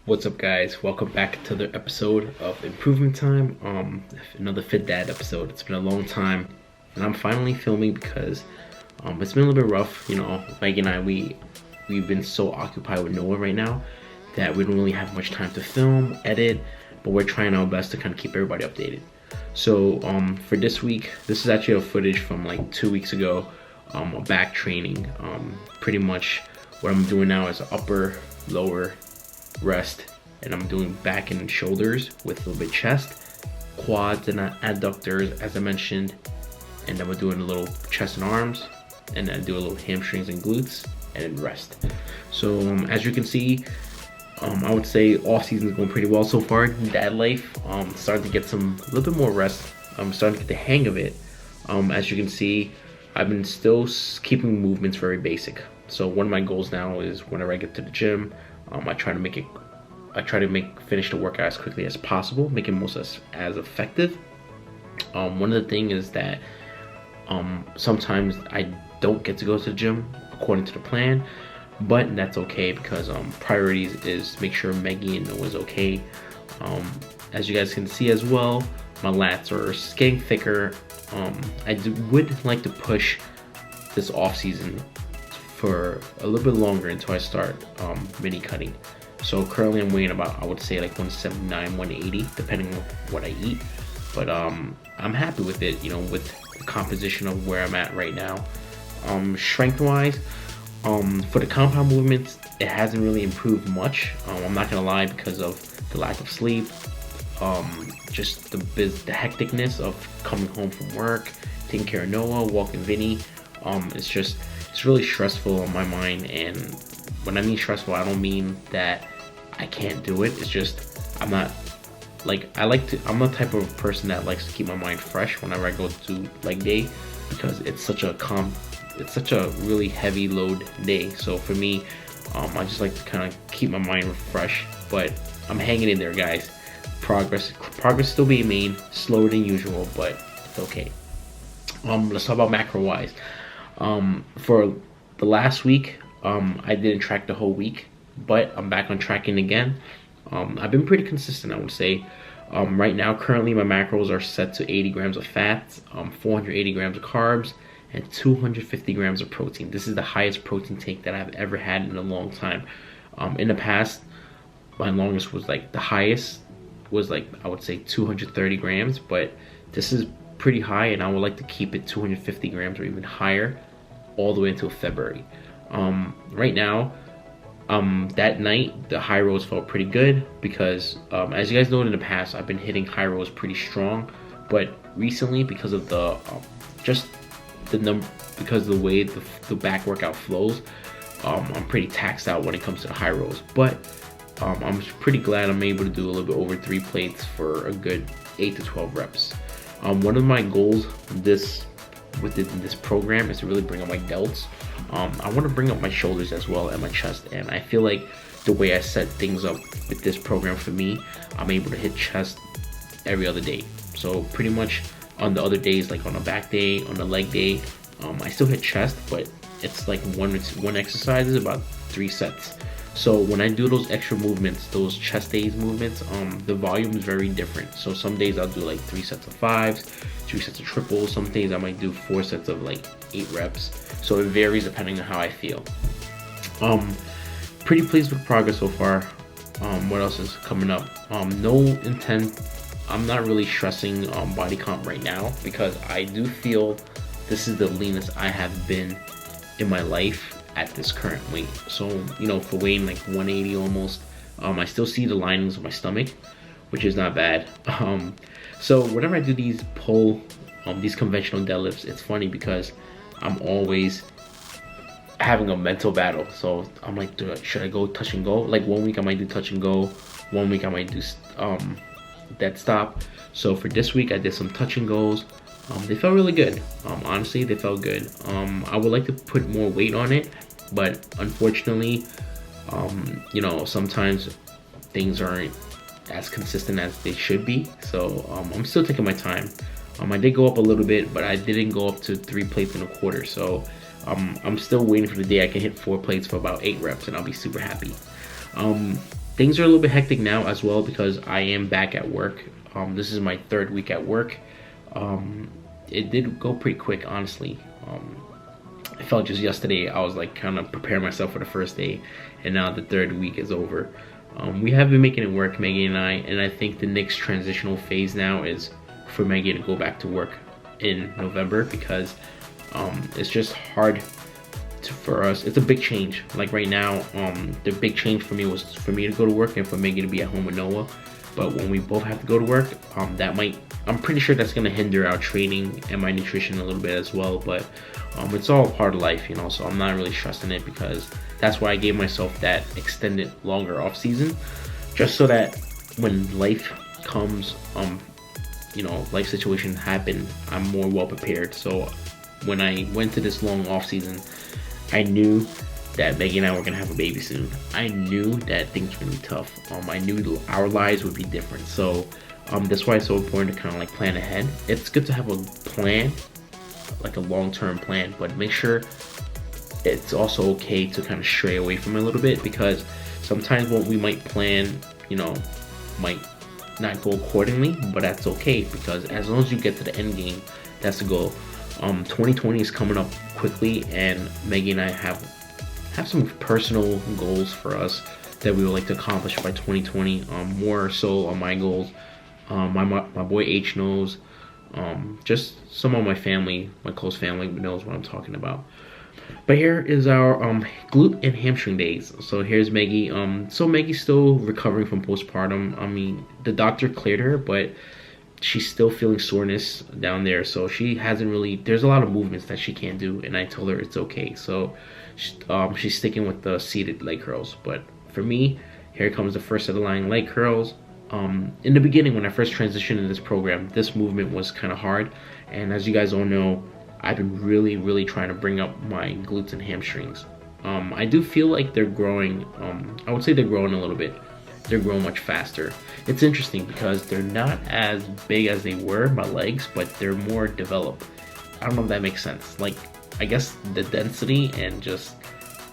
What's up, guys? Welcome back to the episode of Improvement Time. Another Fit Dad episode. It's been a long time, and I'm finally filming because it's been a little bit rough. You know, Maggie and I we've been so occupied with Noah right now that we don't really have much time to film, edit, but we're trying our best to kind of keep everybody updated. So for this week, this is actually a footage from like 2 weeks ago, a back training. Pretty much what I'm doing now is upper, lower, rest, and I'm doing back and shoulders with a little bit chest, quads and adductors as I mentioned, and then we're doing a little chest and arms, and then do a little hamstrings and glutes, and then rest. So as you can see, I would say off season is going pretty well so far. Dad life, starting to get a little bit more rest. I'm starting to get the hang of it. As you can see, I've been still keeping movements very basic. So one of my goals now is whenever I get to the gym, I try to finish the workout as quickly as possible, make it most as effective. One of the things is that sometimes I don't get to go to the gym according to the plan, but that's okay because priorities is make sure Maggie and Noah is okay. As you guys can see as well, my lats are getting thicker. I would like to push this off season for a little bit longer until I start mini cutting. So currently I'm weighing about, I would say like 179, 180, depending on what I eat. But I'm happy with it, you know, with the composition of where I'm at right now. Strength wise, for the compound movements, it hasn't really improved much. I'm not gonna lie, because of the lack of sleep, just the hecticness of coming home from work, taking care of Noah, walking Vinny. It's really stressful on my mind, and when I mean stressful, I don't mean that I can't do it. It's just I'm not like I'm the type of person that likes to keep my mind fresh whenever I go to leg day, because it's such a really heavy load day. So for me, I just like to kind of keep my mind fresh. But I'm hanging in there, guys. Progress still being made, slower than usual, but it's okay. Let's talk about macro wise. For the last week, I didn't track the whole week, but I'm back on tracking again. I've been pretty consistent, I would say. Right now, currently my macros are set to 80 grams of fat, 480 grams of carbs, and 250 grams of protein. This is the highest protein take that I've ever had in a long time. In the past, my longest was like, the highest was like, I would say 230 grams, but this is pretty high, and I would like to keep it 250 grams or even higher all the way until February. Right now, that night the high rows felt pretty good because as you guys know, in the past I've been hitting high rows pretty strong, but recently, because of the because of the way the back workout flows, I'm pretty taxed out when it comes to the high rows. But I'm pretty glad I'm able to do a little bit over 3 plates for a good 8 to 12 reps. One of my goals within this program is to really bring up my delts. I want to bring up my shoulders as well and my chest, and I feel like the way I set things up with this program, for me, I'm able to hit chest every other day. So pretty much on the other days, like on a back day, on a leg day, I still hit chest, but it's like one exercise is about 3 sets. So when I do those extra movements, those chest days movements, the volume is very different. So some days I'll do like 3 sets of 5s, 2 sets of triples. Some days I might do 4 sets of like 8 reps. So it varies depending on how I feel. Pretty pleased with progress so far. What else is coming up? No intent. I'm not really stressing body comp right now, because I do feel this is the leanest I have been in my life at this current weight. So, you know, for weighing like 180 almost, I still see the linings of my stomach, which is not bad. So whenever I do these these conventional deadlifts, it's funny because I'm always having a mental battle. So I'm like, should I go touch and go? Like 1 week I might do touch and go, 1 week I might do dead stop. So for this week I did some touch and goes. They felt really good. Honestly, they felt good. I would like to put more weight on it, but unfortunately, you know, sometimes things aren't as consistent as they should be. So I'm still taking my time. I did go up a little bit, but I didn't go up to 3 plates and a quarter. So I'm still waiting for the day I can hit 4 plates for about 8 reps, and I'll be super happy. Things are a little bit hectic now as well because I am back at work. This is my 3rd week at work. It did go pretty quick, honestly. I felt just yesterday I was like kind of preparing myself for the first day, and now the 3rd week is over. We have been making it work, Maggie and I think the next transitional phase now is for Maggie to go back to work in November, because it's just hard for us. It's a big change. Like right now, the big change for me was for me to go to work and for Maggie to be at home with Noah. But when we both have to go to work, I'm pretty sure that's gonna hinder our training and my nutrition a little bit as well. But it's all part of life, you know, so I'm not really stressing it, because that's why I gave myself that extended longer off season, just so that when life comes, you know, life situations happen, I'm more well prepared. So when I went to this long off season, I knew that Maggie and I were gonna have a baby soon. I knew that things were gonna be tough. I knew our lives would be different. So that's why it's so important to kind of like plan ahead. It's good to have a plan, like a long-term plan, but make sure it's also okay to kind of stray away from it a little bit, because sometimes what we might plan, you know, might not go accordingly, but that's okay, because as long as you get to the end game, that's the goal. 2020 is coming up quickly, and Maggie and I have some personal goals for us that we would like to accomplish by 2020. More so on my goals. My boy H knows. Just some of my family, my close family knows what I'm talking about. But here is our glute and hamstring days. So here's Maggie. So Maggie's still recovering from postpartum. I mean, the doctor cleared her, but she's still feeling soreness down there. So she hasn't really, there's a lot of movements that she can't do, and I told her it's okay. So she's sticking with the seated leg curls. But for me, here comes the first set of lying leg curls. In the beginning, when I first transitioned in this program, this movement was kind of hard. And as you guys all know, I've been really trying to bring up my glutes and hamstrings. I do feel like they're growing. I would say they're growing a little bit. They're growing much faster. It's interesting because they're not as big as they were, my legs, but they're more developed. I don't know if that makes sense. Like, I guess the density and just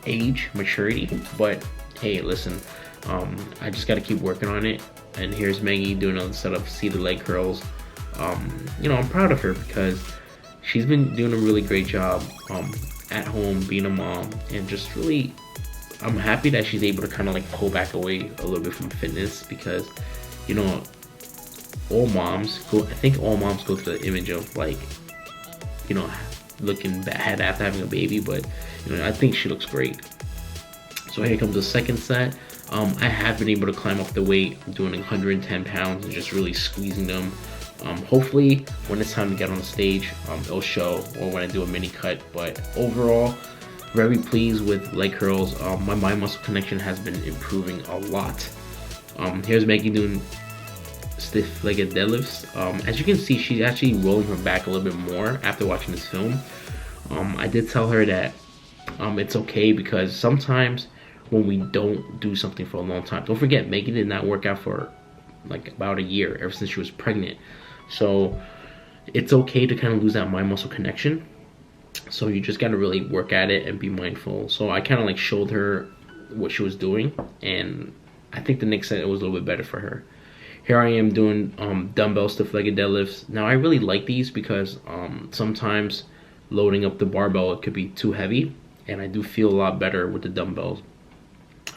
age, maturity. But hey, listen, I just got to keep working on it. And here's Maggie doing another set of seated leg curls. You know, I'm proud of her because she's been doing a really great job at home, being a mom, and just really, I'm happy that she's able to kind of like pull back away a little bit from fitness, because, you know, all moms go, I think all moms go through the image of like, you know, looking bad after having a baby, but, you know, I think she looks great. So here comes the second set. I have been able to climb up the weight, doing 110 pounds and just really squeezing them. Hopefully when it's time to get on the stage, it'll show, or when I do a mini cut. But overall, very pleased with leg curls. My mind muscle connection has been improving a lot. Here's Maggie doing stiff legged deadlifts. As you can see, she's actually rolling her back a little bit more after watching this film. I did tell her that it's okay, because sometimes when we don't do something for a long time, don't forget, Maggie did not work out for like about a year, ever since she was pregnant. So it's okay to kind of lose that mind muscle connection. So you just got to really work at it and be mindful. So I kind of like showed her what she was doing, and I think the next set it was a little bit better for her. Here I am doing dumbbell stiff legged deadlifts. Now I really like these because sometimes loading up the barbell, it could be too heavy, and I do feel a lot better with the dumbbells.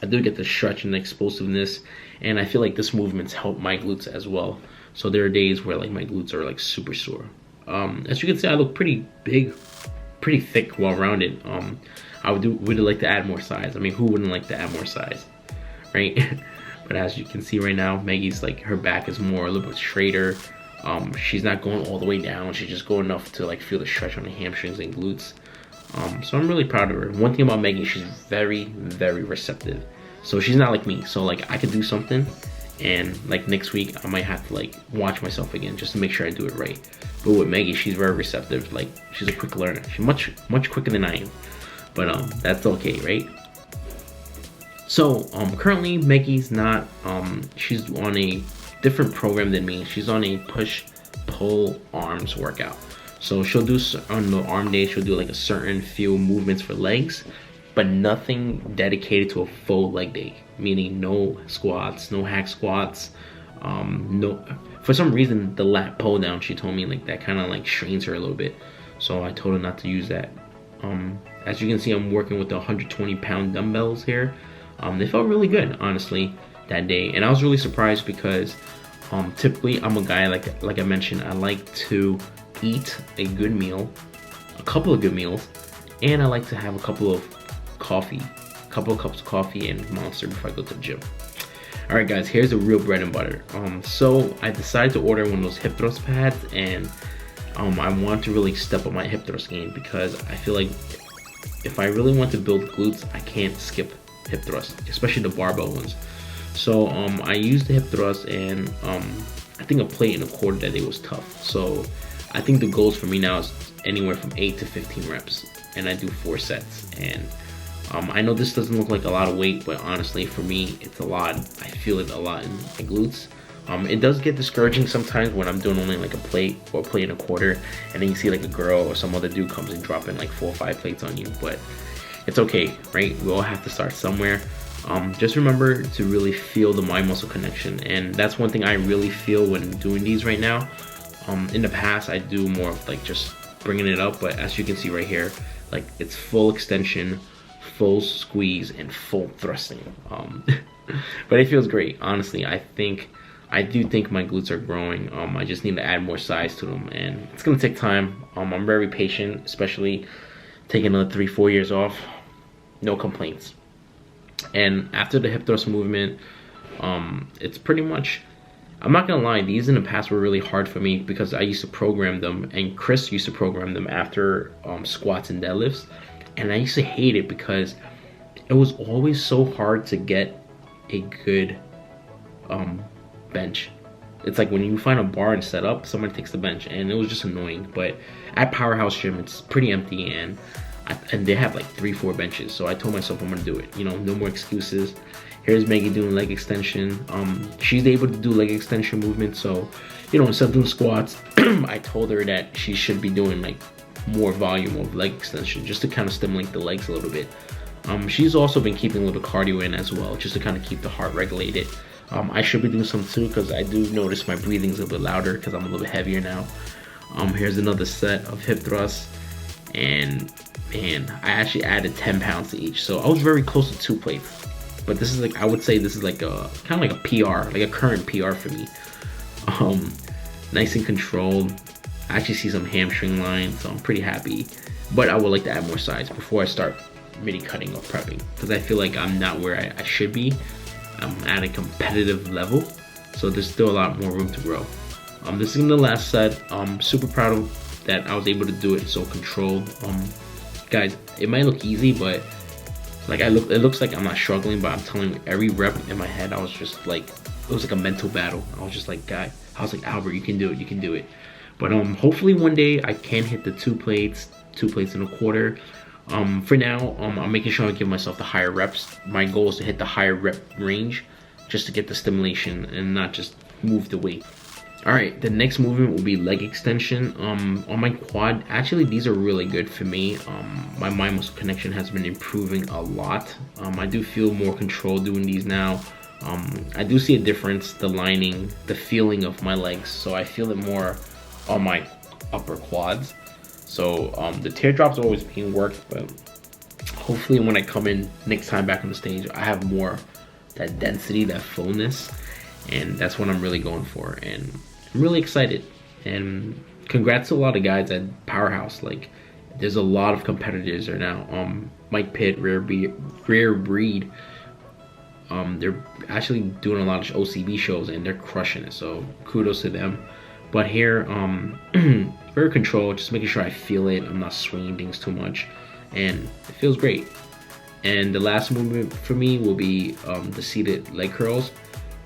I do get the stretch and the explosiveness, and I feel like this movement's helped my glutes as well. So there are days where like my glutes are like super sore. As you can see, I look pretty big, pretty thick, well-rounded. I would really like to add more size. I mean, who wouldn't like to add more size, right? But as you can see right now, Maggie's like, her back is more a little bit straighter. She's not going all the way down. She's just going enough to like feel the stretch on the hamstrings and glutes. So I'm really proud of her. One thing about Maggie, she's very receptive. So she's not like me. So like I could do something, and like next week I might have to like watch myself again just to make sure I do it right. But with Maggie, she's very receptive. Like, she's a quick learner. She's much quicker than I am. But that's okay, right? So currently Maggie's not she's on a different program than me. She's on a push-pull arms workout. So she'll do, on the arm day, she'll do like a certain few movements for legs, but nothing dedicated to a full leg day, meaning no squats, no hack squats. No, for some reason the lat pull down, she told me like that kind of like strains her a little bit, so I told her not to use that. As you can see, I'm working with the 120-pound dumbbells here. They felt really good, honestly, that day, and I was really surprised because typically I'm a guy, like I mentioned, I like to eat a good meal, a couple of good meals, and I like to have a couple of cups of coffee and Monster before I go to the gym. All right, guys, here's the real bread and butter. So I decided to order one of those hip thrust pads, and I want to really step up my hip thrust game because I feel like if I really want to build glutes, I can't skip hip thrust, especially the barbell ones. So I used the hip thrust, and I think a plate and a quarter that day was tough. So I think the goals for me now is anywhere from 8 to 15 reps, and I do 4 sets. And I know this doesn't look like a lot of weight, but honestly for me it's a lot. I feel it a lot in my glutes. It does get discouraging sometimes when I'm doing only like a plate or a plate and a quarter, and then you see like a girl or some other dude comes and dropping like 4 or 5 plates on you, but it's okay, right? We all have to start somewhere. Just remember to really feel the mind muscle connection, and that's one thing I really feel when doing these right now. In the past I do more of like just bringing it up, but as you can see right here, like it's full extension, full squeeze, and full thrusting. But it feels great, honestly. I do think my glutes are growing. I just need to add more size to them, and it's gonna take time. I'm very patient, especially taking another 3-4 years off. No complaints. And after the hip thrust movement, it's pretty much, I'm not gonna lie, these in the past were really hard for me because I used to program them, and Chris used to program them after squats and deadlifts, and I used to hate it because it was always so hard to get a good bench. It's like when you find a bar and set up, someone takes the bench, and it was just annoying. But at Powerhouse Gym, it's pretty empty, and they have like 3-4 benches, so I told myself I'm gonna do it. You know, no more excuses. Here's Maggie doing leg extension. She's able to do leg extension movement, so you know, instead of doing squats, I told her that she should be doing like more volume of leg extension just to kind of stimulate the legs a little bit. She's also been keeping a little cardio in as well, just to kind of keep the heart regulated. I should be doing some too, because I do notice my breathing's a little bit louder because I'm a little bit heavier now. Here's another set of hip thrusts, and man, I actually added 10 pounds to each, so I was very close to 2 plates. But this is like, I would say this is like a kind of like a PR, like a current PR for me. Nice and controlled. I actually see some hamstring lines, so I'm pretty happy. But I would like to add more size before I start really cutting or prepping, because I feel like I'm not where I should be. I'm at a competitive level, so there's still a lot more room to grow. This is the last set. I'm super proud of that I was able to do it so controlled. Guys, it might look easy, but like it looks like I'm not struggling, but I'm telling you, every rep in my head, I was just like, it was like a mental battle. I was just like, I was like, Albert, you can do it, you can do it. But hopefully one day I can hit the 2 plates and a quarter. For now, I'm making sure I give myself the higher reps. My goal is to hit the higher rep range just to get the stimulation and not just move the weight. All right, the next movement will be leg extension. On my quad, actually these are really good for me. My mind muscle connection has been improving a lot. I do feel more control doing these now. I do see a difference, the lining, the feeling of my legs, so I feel it more on my upper quads. So the teardrops are always being worked, but hopefully when I come in next time back on the stage, I have more that density, that fullness, and that's what I'm really going for. And I'm really excited, and congrats to a lot of guys at Powerhouse. Like, there's a lot of competitors there now. Mike Pitt, Rare Breed, they're actually doing a lot of OCB shows and they're crushing it, so kudos to them. But here, very controlled, just making sure I feel it, I'm not swinging things too much, and it feels great. And the last movement for me will be the seated leg curls.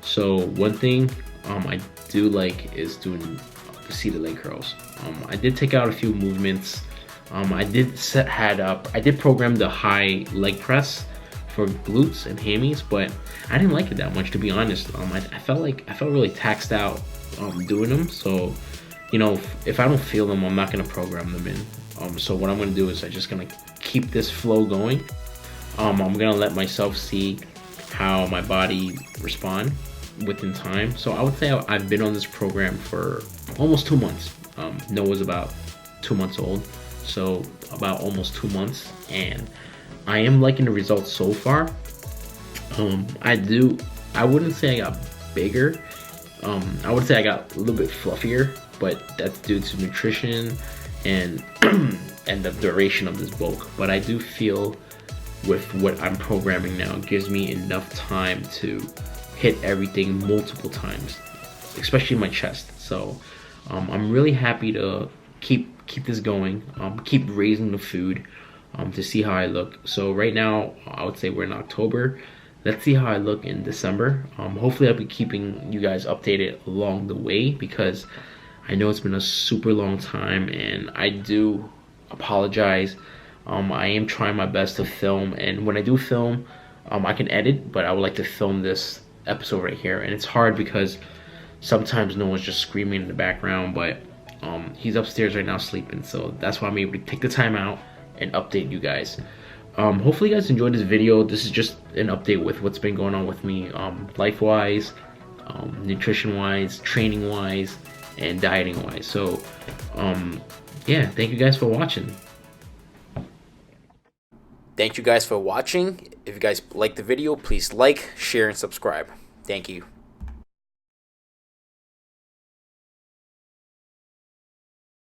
So one thing I do like is doing the seated leg curls. I did take out a few movements. I did program the high leg press for glutes and hammies, but I didn't like it that much, to be honest. I felt really taxed out doing them. So, you know, if I don't feel them, I'm not gonna program them in. So what I'm gonna do is I'm just gonna keep this flow going. I'm gonna let myself see how my body respond within time. So I would say I've been on this program for almost 2 months. Noah's about 2 months old, so about almost 2 months, and I am liking the results so far. I wouldn't say I got bigger. I would say I got a little bit fluffier, but that's due to nutrition and and the duration of this bulk. But I do feel with what I'm programming now, it gives me enough time to hit everything multiple times, especially my chest. So I'm really happy to keep this going, keep raising the food, to see how I look. So right now, I would say we're in October. Let's see how I look in December. Hopefully I'll be keeping you guys updated along the way, because I know it's been a super long time, and I do apologize. I am trying my best to film, and when I do film, I can edit, but I would like to film this episode right here. And it's hard because sometimes no one's just screaming in the background, but he's upstairs right now sleeping, so that's why I'm able to take the time out and update you guys. Hopefully you guys enjoyed this video. This is just an update with what's been going on with me, life-wise, nutrition-wise, training-wise, and dieting-wise. So yeah, thank you guys for watching. Thank you guys for watching. If you guys like the video, please like, share, and subscribe. Thank you.